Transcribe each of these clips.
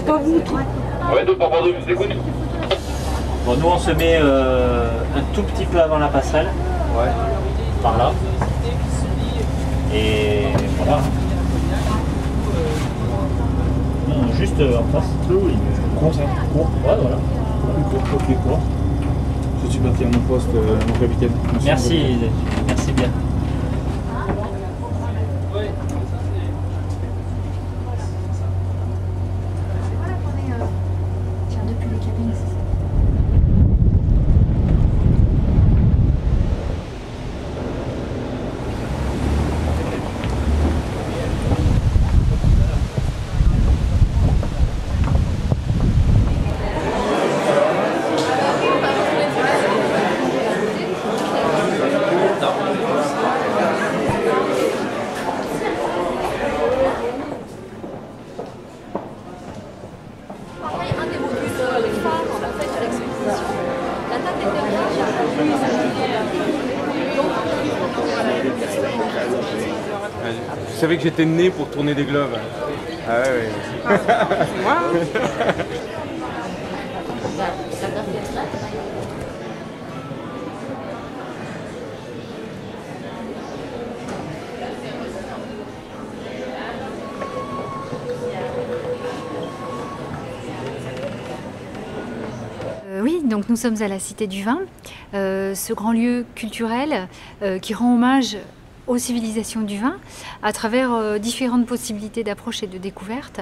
c'est pas vous, toi. Ouais, deux par Bordeaux, je vous écoute. Bon, nous on se met un tout petit peu avant la passerelle. Ouais. Par là. Et voilà. Non, juste en face. Oui, court ça, court. Ouais, voilà. Ok, court. Je suis parti à mon poste, mon capitaine. Merci, merci bien. Je savais que j'étais né pour tourner des globes. Ah ouais, ouais. C'est moi. Oui, donc nous sommes à la Cité du Vin, ce grand lieu culturel qui rend hommage aux civilisations du vin à travers différentes possibilités d'approche et de découverte,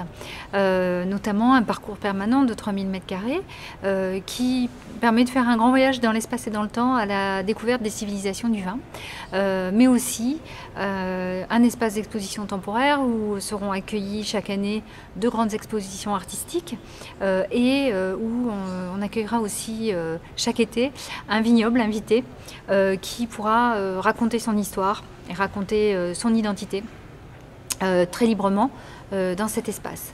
notamment un parcours permanent de 3000 m² qui permet de faire un grand voyage dans l'espace et dans le temps à la découverte des civilisations du vin, mais aussi un espace d'exposition temporaire où seront accueillies chaque année 2 grandes expositions artistiques et où on accueillera aussi chaque été un vignoble invité qui pourra raconter son histoire et raconter son identité très librement dans cet espace.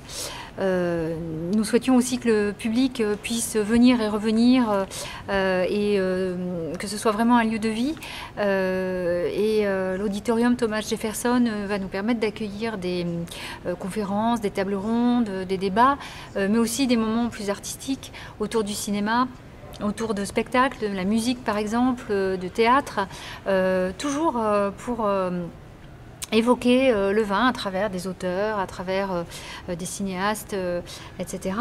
Nous souhaitions aussi que le public puisse venir et revenir et que ce soit vraiment un lieu de vie. L'auditorium Thomas Jefferson va nous permettre d'accueillir des conférences, des tables rondes, des débats, mais aussi des moments plus artistiques autour du cinéma, autour de spectacles, de la musique par exemple, de théâtre, toujours pour évoquer le vin à travers des auteurs, à travers des cinéastes, etc.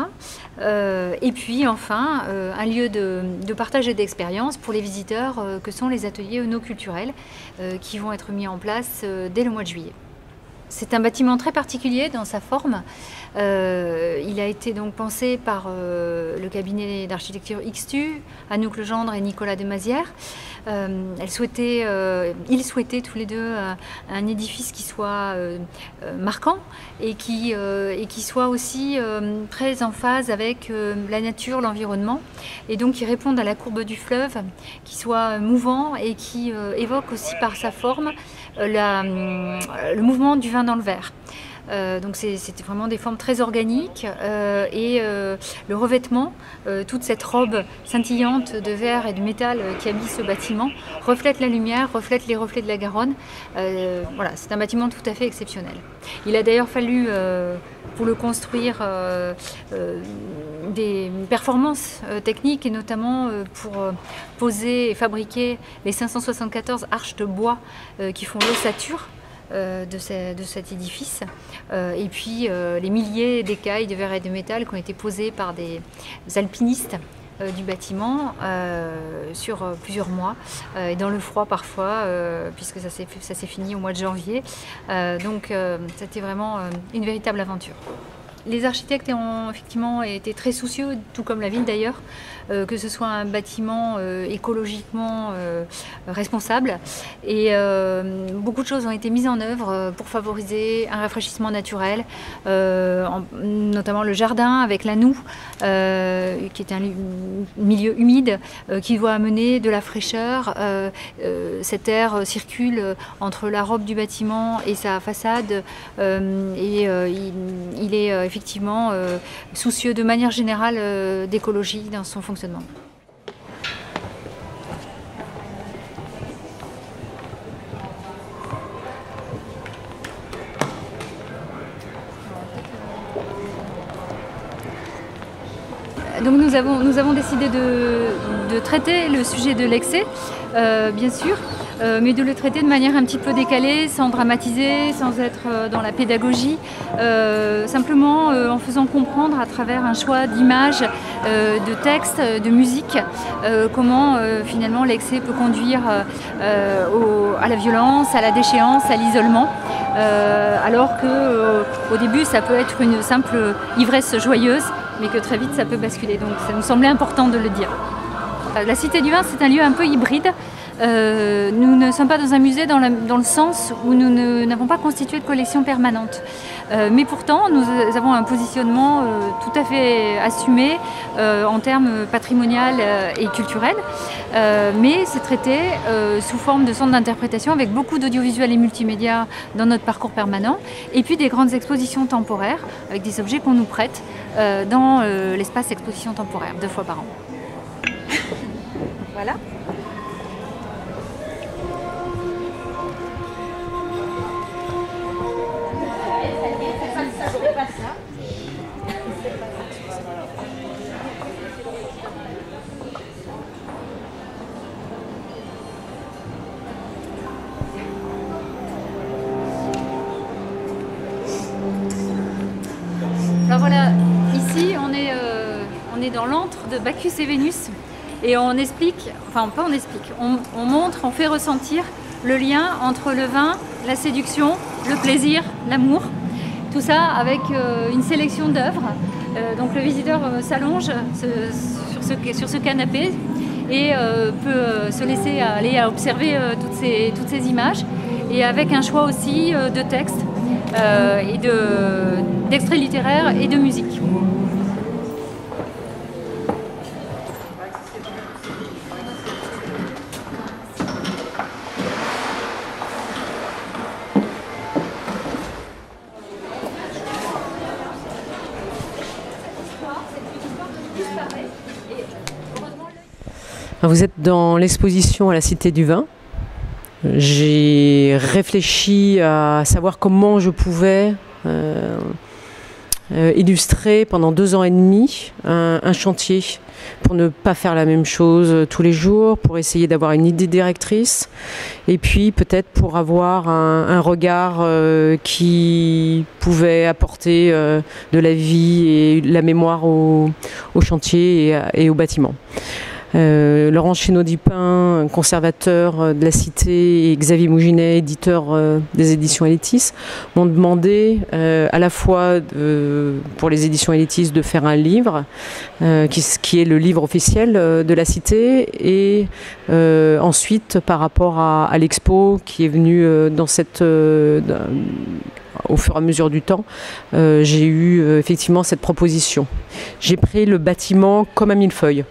Et puis enfin, un lieu de partage et d'expérience pour les visiteurs que sont les ateliers œnoculturels qui vont être mis en place dès le mois de juillet. C'est un bâtiment très particulier dans sa forme. Il a été donc pensé par le cabinet d'architecture XTU, Anouk Legendre et Nicolas Demazière. Ils souhaitaient tous les deux un édifice qui soit marquant et qui soit aussi très en phase avec la nature, l'environnement, et donc qui réponde à la courbe du fleuve, qui soit mouvant et qui évoque aussi par sa forme le mouvement du vin dans le verre. Donc c'était vraiment des formes très organiques et le revêtement, toute cette robe scintillante de verre et de métal qui habille ce bâtiment reflète la lumière, reflète les reflets de la Garonne. Voilà, c'est un bâtiment tout à fait exceptionnel. Il a d'ailleurs fallu pour le construire des performances techniques et notamment pour poser et fabriquer les 574 arches de bois qui font l'ossature de cet édifice, et puis les milliers d'écailles de verre et de métal qui ont été posées par des alpinistes du bâtiment sur plusieurs mois et dans le froid parfois, puisque ça s'est fini au mois de janvier. Donc c'était vraiment une véritable aventure. Les architectes ont effectivement été très soucieux, tout comme la ville d'ailleurs, que ce soit un bâtiment écologiquement responsable. Et beaucoup de choses ont été mises en œuvre pour favoriser un rafraîchissement naturel, notamment le jardin avec la noue, qui est un milieu humide qui doit amener de la fraîcheur. Cet air circule entre la robe du bâtiment et sa façade, et il est effectivement soucieux de manière générale d'écologie dans son fonctionnement. Donc nous avons décidé de traiter le sujet de l'excès, bien sûr, mais de le traiter de manière un petit peu décalée, sans dramatiser, sans être dans la pédagogie, simplement en faisant comprendre à travers un choix d'images, de textes, de musique, comment finalement l'excès peut conduire à la violence, à la déchéance, à l'isolement, alors qu'au début ça peut être une simple ivresse joyeuse, mais que très vite ça peut basculer. Donc ça nous semblait important de le dire. La Cité du Vin, c'est un lieu un peu hybride. Nous ne sommes pas dans un musée dans le sens où nous n'avons pas constitué de collection permanente. Mais pourtant, nous avons un positionnement tout à fait assumé en termes patrimonial et culturel. Mais c'est traité sous forme de centre d'interprétation avec beaucoup d'audiovisuel et multimédia dans notre parcours permanent. Et puis des grandes expositions temporaires avec des objets qu'on nous prête dans l'espace exposition temporaire 2 fois par an. Voilà. Alors voilà, ici on est dans l'antre de Bacchus et Vénus et on explique, enfin pas on explique, on montre, on fait ressentir le lien entre le vin, la séduction, le plaisir, l'amour. Tout ça avec une sélection d'œuvres. Donc le visiteur s'allonge sur ce canapé et peut se laisser aller à observer toutes ces images et avec un choix aussi de textes et d'extraits littéraires et de musique. Vous êtes dans l'exposition à la Cité du Vin. J'ai réfléchi à savoir comment je pouvais illustrer pendant 2 ans et demi un chantier pour ne pas faire la même chose tous les jours, pour essayer d'avoir une idée directrice et puis peut-être pour avoir un regard qui pouvait apporter de la vie et de la mémoire au chantier et au bâtiment. Laurent Chénaud-Dipin, conservateur de la Cité, et Xavier Mouginet, éditeur des éditions Elitis, m'ont demandé à la fois pour les éditions Elitis de faire un livre qui est le livre officiel de la Cité et ensuite par rapport à l'expo qui est venue dans cette au fur et à mesure du temps, j'ai eu effectivement cette proposition. J'ai pris le bâtiment comme un millefeuille.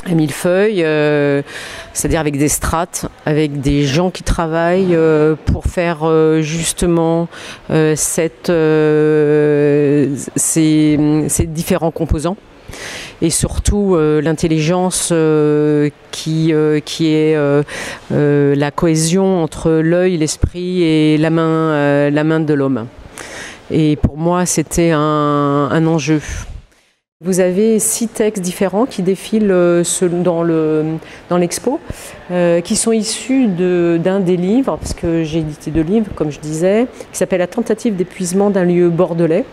Un millefeuille, c'est-à-dire avec des strates, avec des gens qui travaillent pour faire justement ces différents composants. Et surtout l'intelligence qui est la cohésion entre l'œil, l'esprit et la main de l'homme. Et pour moi, c'était un enjeu. Vous avez 6 textes différents qui défilent dans l'expo, qui sont issus d'un des livres, parce que j'ai édité 2 livres, comme je disais, qui s'appelle « La tentative d'épuisement d'un lieu bordelais ».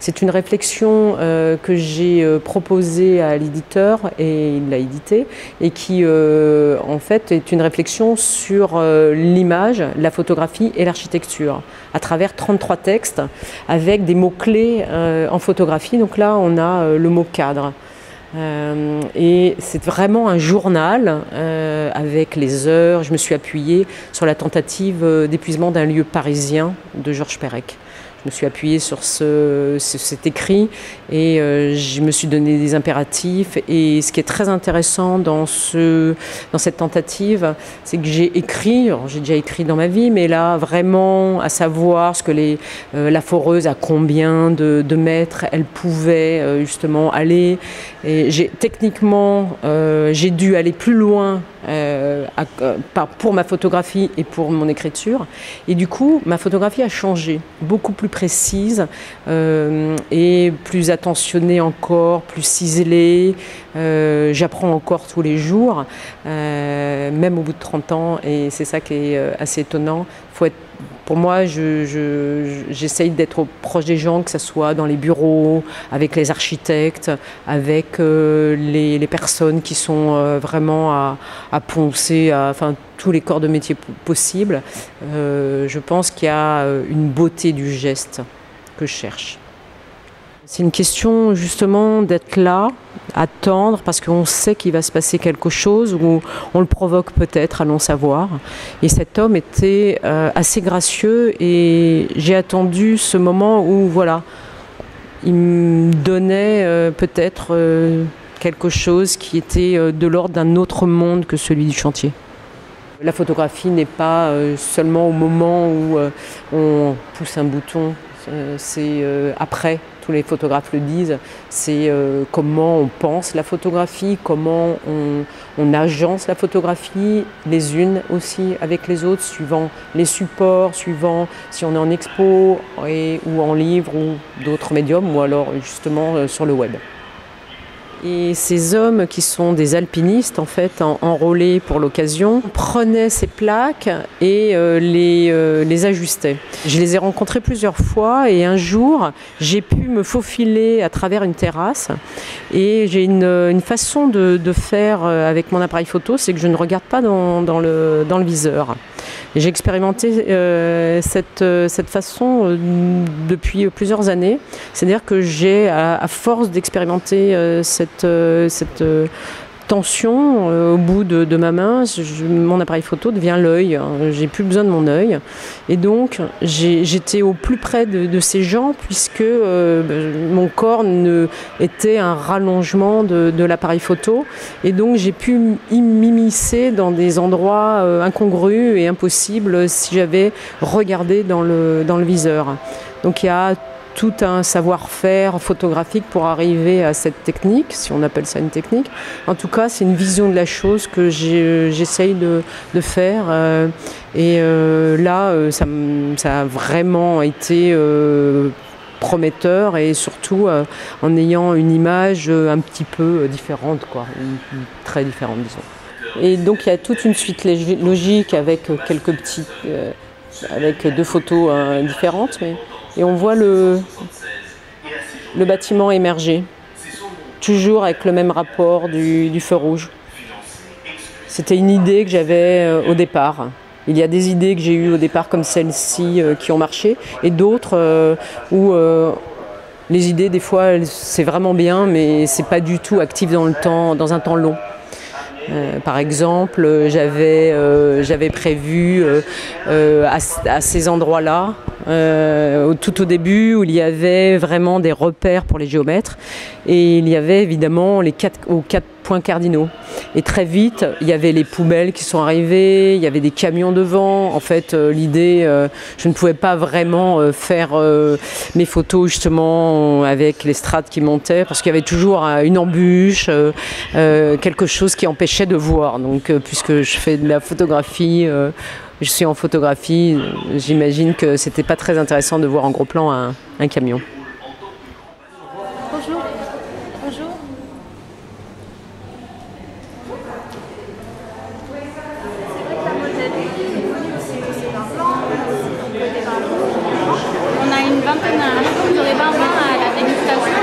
C'est une réflexion que j'ai proposée à l'éditeur, et il l'a édité, et qui en fait est une réflexion sur l'image, la photographie et l'architecture, à travers 33 textes, avec des mots-clés en photographie. Donc là, on a le mot cadre. Et c'est vraiment un journal avec les heures. Je me suis appuyée sur la tentative d'épuisement d'un lieu parisien de Georges Perec. Je me suis appuyée sur cet écrit et je me suis donné des impératifs. Et ce qui est très intéressant dans cette tentative, c'est que j'ai écrit, j'ai déjà écrit dans ma vie, mais là vraiment à savoir ce que la foreuse, à combien de mètres elle pouvait justement aller. Et techniquement, j'ai dû aller plus loin pour ma photographie et pour mon écriture. Et du coup, ma photographie a changé, beaucoup plus précise et plus attentionnée encore, plus ciselée. J'apprends encore tous les jours, même au bout de 30 ans, et c'est ça qui est assez étonnant. Pour moi, j'essaye d'être proche des gens, que ce soit dans les bureaux, avec les architectes, avec les personnes qui sont vraiment à poncer, enfin tous les corps de métier possibles. Je pense qu'il y a une beauté du geste que je cherche. C'est une question justement d'être là, attendre, parce qu'on sait qu'il va se passer quelque chose, ou on le provoque peut-être, allons savoir. Et cet homme était assez gracieux, et j'ai attendu ce moment où, voilà, il me donnait peut-être quelque chose qui était de l'ordre d'un autre monde que celui du chantier. La photographie n'est pas seulement au moment où on pousse un bouton, c'est après. Tous les photographes le disent, c'est comment on pense la photographie, comment on agence la photographie, les unes aussi avec les autres, suivant les supports, suivant si on est en expo ou en livre ou d'autres médiums, ou alors justement sur le web. Et ces hommes qui sont des alpinistes, en fait, enrôlés pour l'occasion, prenaient ces plaques et les ajustaient. Je les ai rencontrés plusieurs fois, et un jour, j'ai pu me faufiler à travers une terrasse. Et j'ai une façon de faire avec mon appareil photo, c'est que je ne regarde pas dans le viseur. J'ai expérimenté cette façon depuis plusieurs années. C'est-à-dire que j'ai, à force d'expérimenter cette tension au bout de ma main, mon appareil photo devient l'œil. J'ai plus besoin de mon œil. Et donc, j'étais au plus près de ces gens, puisque mon corps était un rallongement de l'appareil photo. Et donc, j'ai pu m'immiscer dans des endroits incongrus et impossibles si j'avais regardé dans le viseur. Donc, il y a tout un savoir-faire photographique pour arriver à cette technique, si on appelle ça une technique. En tout cas, c'est une vision de la chose que j'essaye de faire. Là, ça a vraiment été prometteur, et surtout en ayant une image un petit peu différente, quoi, très différente, disons. Et donc, il y a toute une suite logique avec quelques petits, avec 2 photos différentes, et on voit le bâtiment émerger, toujours avec le même rapport du feu rouge. C'était une idée que j'avais au départ. Il y a des idées que j'ai eues au départ comme celle-ci qui ont marché, et d'autres où les idées, des fois, c'est vraiment bien, mais c'est pas du tout actif dans un temps long. Par exemple, j'avais prévu à ces endroits-là, tout au début, où il y avait vraiment des repères pour les géomètres, et il y avait évidemment les 4 points cardinaux. Et très vite, il y avait les poubelles qui sont arrivées, il y avait des camions devant. En fait, l'idée, je ne pouvais pas vraiment faire mes photos justement avec les strates qui montaient, parce qu'il y avait toujours une embûche, quelque chose qui empêchait de voir. Donc, puisque je fais de la photographie, je suis en photographie, j'imagine que c'était pas très intéressant de voir en gros plan un camion. Bonjour. Bonjour. On a une vingtaine, un peu de 20 vins à la dégustation.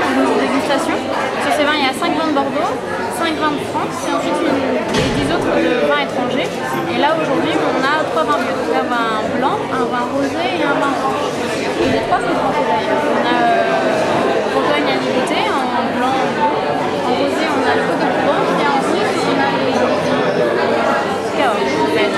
Sur ces vins, il y a 5 vins de Bordeaux, 5 vins de France, et ensuite les 10 autres vins étrangers. Et là, aujourd'hui, on a 3 vins bleus. Donc, un vin blanc, un vin rosé et un vin rouge. Et les 3 sont français d'ailleurs. On a Bourgogne à Liberté, en blanc, en bleu. En rosé, on a le Côte de Provence, et en rouge, on a les Cahors, en fait.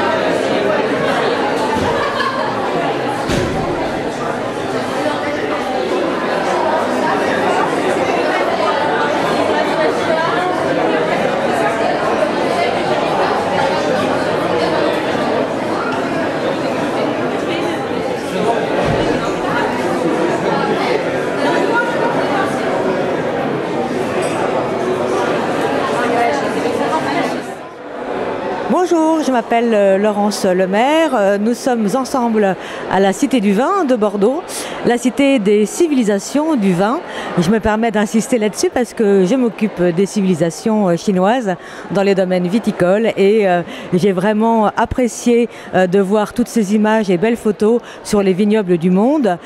m'appelle Laurence Lemaire. Nous sommes ensemble à la Cité du Vin de Bordeaux, la cité des civilisations du vin. Je me permets d'insister là-dessus parce que je m'occupe des civilisations chinoises dans les domaines viticoles et j'ai vraiment apprécié de voir toutes ces images et belles photos sur les vignobles du monde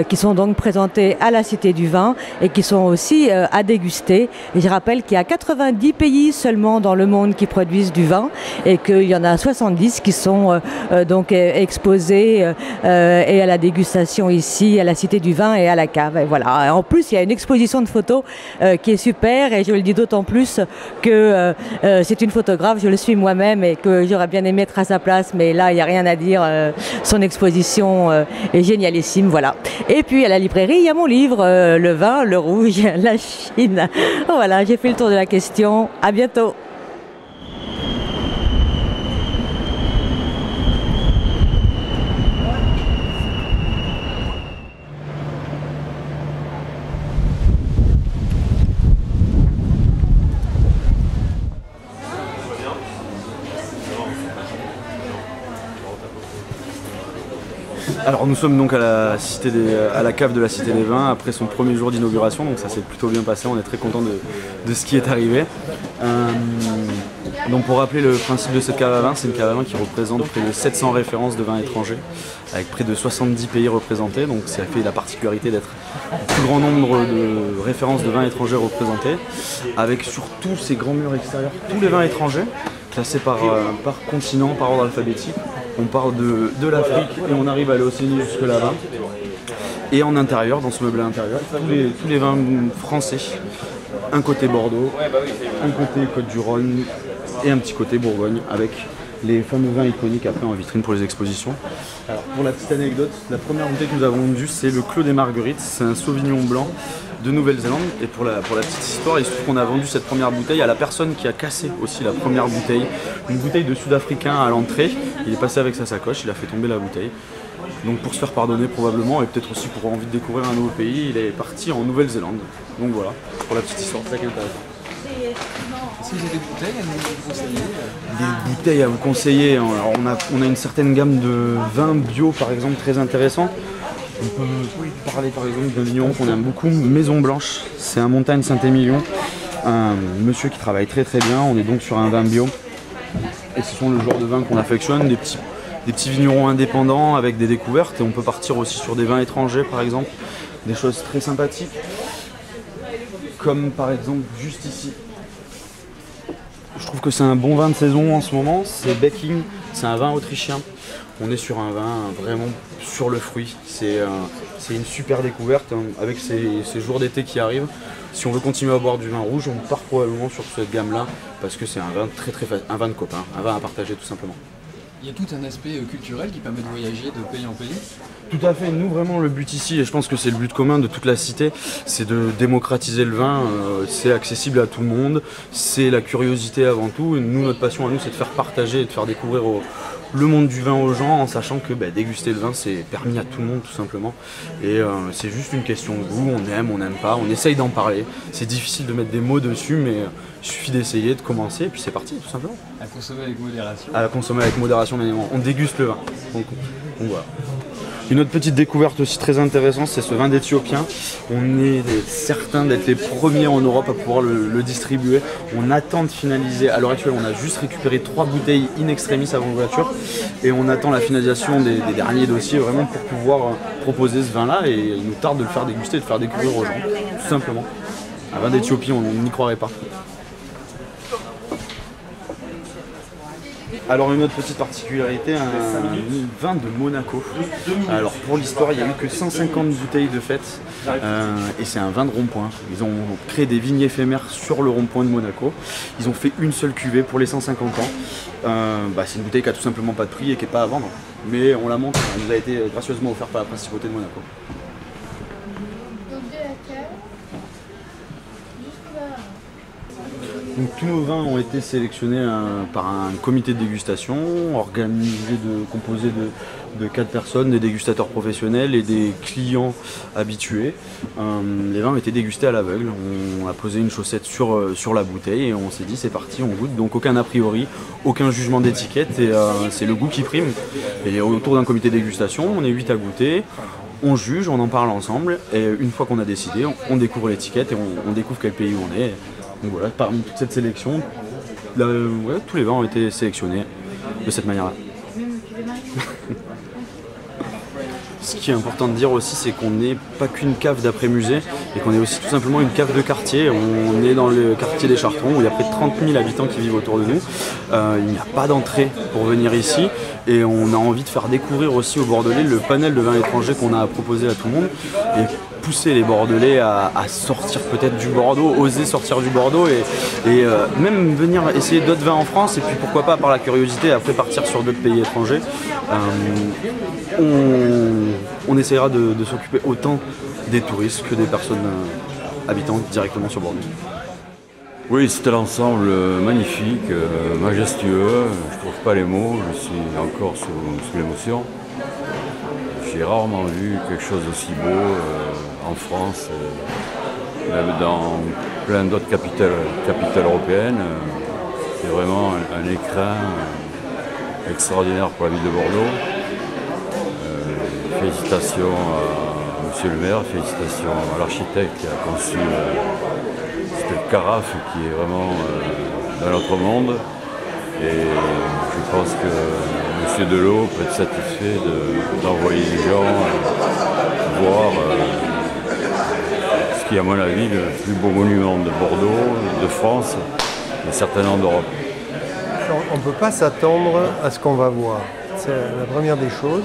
qui sont donc présentées à la Cité du Vin et qui sont aussi à déguster. Et je rappelle qu'il y a 90 pays seulement dans le monde qui produisent du vin et qu'il y en a 70 qui sont donc exposés et à la dégustation ici à la Cité du Vin et à la cave. Et voilà. En plus, il y a une exposition de photos qui est super et je le dis d'autant plus que c'est une photographe, je le suis moi-même et que j'aurais bien aimé être à sa place, mais là, il n'y a rien à dire. Son exposition est génialissime, voilà. Et puis à la librairie, il y a mon livre, Le vin, le rouge, la Chine. Voilà, j'ai fait le tour de la question. À bientôt. Alors nous sommes donc à la cave de la Cité des Vins après son premier jour d'inauguration, donc ça s'est plutôt bien passé, on est très content de ce qui est arrivé. Donc pour rappeler le principe de cette cave à vin, c'est une cave à vin qui représente près de 700 références de vins étrangers, avec près de 70 pays représentés, donc ça fait la particularité d'être le plus grand nombre de références de vins étrangers représentés, avec surtout ces grands murs extérieurs, tous les vins étrangers, classés par continent, par ordre alphabétique. On part de l'Afrique et on arrive à l'Océanie jusque là-bas. Et en intérieur, dans ce meuble intérieur, tous les vins français. Un côté Bordeaux, un côté Côte-du-Rhône et un petit côté Bourgogne avec les fameux vins iconiques après en vitrine pour les expositions. Alors pour la petite anecdote, la première bouteille que nous avons vendue, c'est le Clos des Marguerites, c'est un Sauvignon blanc de Nouvelle-Zélande. Et pour la petite histoire, il se trouve qu'on a vendu cette première bouteille à la personne qui a cassé aussi la première bouteille. Une bouteille de Sud-Africain à l'entrée, il est passé avec sa sacoche, il a fait tomber la bouteille. Donc pour se faire pardonner probablement, et peut-être aussi pour avoir envie de découvrir un nouveau pays, il est parti en Nouvelle-Zélande. Donc voilà, pour la petite histoire, c'est ça qui est intéressant. Est-ce que vous avez des bouteilles à nous conseiller? Des bouteilles à vous conseiller. Alors on a une certaine gamme de vins bio par exemple très intéressants. On peut parler par exemple d'un vigneron qu'on aime beaucoup, Maison Blanche. C'est un Montagne Saint-Émilion. Un monsieur qui travaille très très bien. On est donc sur un vin bio. Et ce sont le genre de vin qu'on affectionne, des petits vignerons indépendants avec des découvertes. Et on peut partir aussi sur des vins étrangers par exemple. Des choses très sympathiques. Comme par exemple juste ici. Je trouve que c'est un bon vin de saison en ce moment, c'est Becking, c'est un vin autrichien. On est sur un vin vraiment sur le fruit, c'est une super découverte hein, avec ces jours d'été qui arrivent. Si on veut continuer à boire du vin rouge, on part probablement sur cette gamme-là parce que c'est un vin un vin de copain, un vin à partager tout simplement. Il y a tout un aspect culturel qui permet de voyager de pays en pays. Tout à fait, nous vraiment le but ici, et je pense que c'est le but commun de toute la cité, c'est de démocratiser le vin, c'est accessible à tout le monde, c'est la curiosité avant tout, et nous notre passion à nous c'est de faire partager et de faire découvrir le monde du vin aux gens en sachant que déguster le vin c'est permis à tout le monde tout simplement et c'est juste une question de goût, on n'aime pas, on essaye d'en parler, c'est difficile de mettre des mots dessus mais il suffit d'essayer, de commencer et puis c'est parti tout simplement. À consommer avec modération. À consommer avec modération bien évidemment, on déguste le vin, donc voilà. Une autre petite découverte aussi très intéressante, c'est ce vin d'Éthiopien. On est certain d'être les premiers en Europe à pouvoir le distribuer. On attend de finaliser. À l'heure actuelle, on a juste récupéré 3 bouteilles in extremis avant l'ouverture et on attend la finalisation des derniers dossiers vraiment pour pouvoir proposer ce vin-là. Et il nous tarde de le faire déguster, de le faire découvrir aux gens, tout simplement. Un vin d'Éthiopie, on n'y croirait pas. Alors une autre petite particularité, un vin de Monaco. Alors pour l'histoire, il n'y a eu que 150 bouteilles de fête et c'est un vin de rond-point. Ils ont créé des vignes éphémères sur le rond-point de Monaco. Ils ont fait une seule cuvée pour les 150 ans. C'est une bouteille qui a tout simplement pas de prix et qui n'est pas à vendre. Mais on la montre, elle nous a été gracieusement offerte par la principauté de Monaco. Donc, tous nos vins ont été sélectionnés par un comité de dégustation composé de 4 personnes, des dégustateurs professionnels et des clients habitués. Les vins étaient dégustés à l'aveugle. On a posé une chaussette sur la bouteille et on s'est dit c'est parti, on goûte. Donc aucun a priori, aucun jugement d'étiquette et c'est le goût qui prime. Et autour d'un comité de dégustation, on est 8 à goûter. On juge, on en parle ensemble et une fois qu'on a décidé, on découvre l'étiquette et on découvre quel pays on est. Donc voilà, parmi toute cette sélection, tous les vins ont été sélectionnés de cette manière-là. Ce qui est important de dire aussi, c'est qu'on n'est pas qu'une cave d'après-musée et qu'on est aussi tout simplement une cave de quartier. On est dans le quartier des Chartrons où il y a près de 30 000 habitants qui vivent autour de nous. Il n'y a pas d'entrée pour venir ici et on a envie de faire découvrir aussi aux Bordelais le panel de vins étrangers qu'on a à proposer à tout le monde et pousser les Bordelais à sortir peut-être du Bordeaux, oser sortir du Bordeaux et même venir essayer d'autres vins en France et puis pourquoi pas par la curiosité après partir sur d'autres pays étrangers. On essaiera de s'occuper autant des touristes que des personnes habitant directement sur Bordeaux. Oui, c'est un ensemble magnifique, majestueux. Je ne trouve pas les mots, je suis encore sous l'émotion. J'ai rarement vu quelque chose d'aussi beau en France, même dans plein d'autres capitales européennes. C'est vraiment un écrin extraordinaire pour la ville de Bordeaux. Félicitations à monsieur le maire, félicitations à l'architecte qui a conçu cette carafe qui est vraiment dans notre monde. Et je pense que monsieur Delot peut être satisfait d'envoyer les gens voir ce qui est à mon avis le plus beau monument de Bordeaux, de France et certainement d'Europe. On ne peut pas s'attendre à ce qu'on va voir. C'est la première des choses.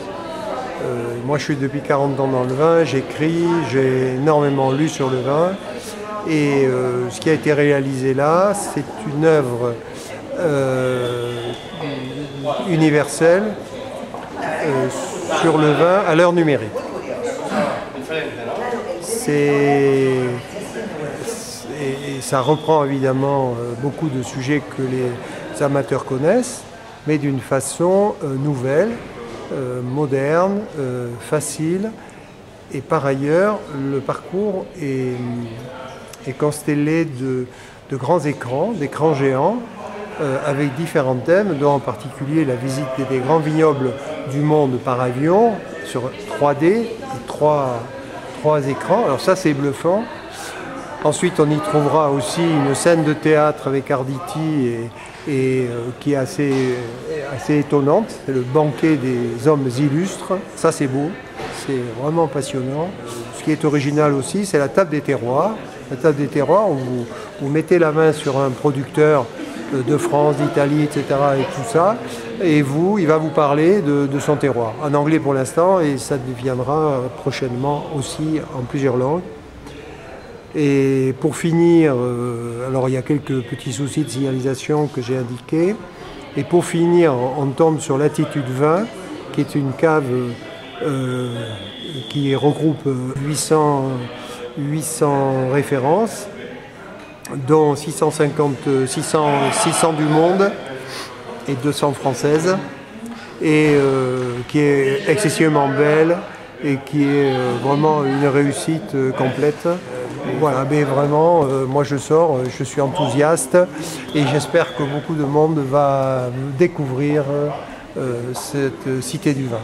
Moi je suis depuis 40 ans dans le vin, j'écris, j'ai énormément lu sur le vin et ce qui a été réalisé là, c'est une œuvre universelle sur le vin à l'heure numérique. Et ça reprend évidemment beaucoup de sujets que les amateurs connaissent, mais d'une façon nouvelle. Moderne, facile et par ailleurs le parcours est constellé de grands écrans, d'écrans géants avec différents thèmes dont en particulier la visite des grands vignobles du monde par avion sur 3D et trois écrans, alors ça c'est bluffant. Ensuite on y trouvera aussi une scène de théâtre avec Arditi et qui est assez étonnante, c'est le banquet des hommes illustres, ça c'est beau, c'est vraiment passionnant. Ce qui est original aussi, c'est la table des terroirs. La table des terroirs, où vous mettez la main sur un producteur de France, d'Italie, etc. et tout ça, et il va vous parler de son terroir, en anglais pour l'instant, et ça deviendra prochainement aussi en plusieurs langues. Et pour finir, alors il y a quelques petits soucis de signalisation que j'ai indiqués. Et pour finir, on tombe sur l'Attitude Vin, qui est une cave qui regroupe 800 références, dont 600 du monde et 200 françaises, et qui est excessivement belle et qui est vraiment une réussite complète. Voilà, mais vraiment, moi je sors, je suis enthousiaste et j'espère que beaucoup de monde va découvrir cette cité du vin.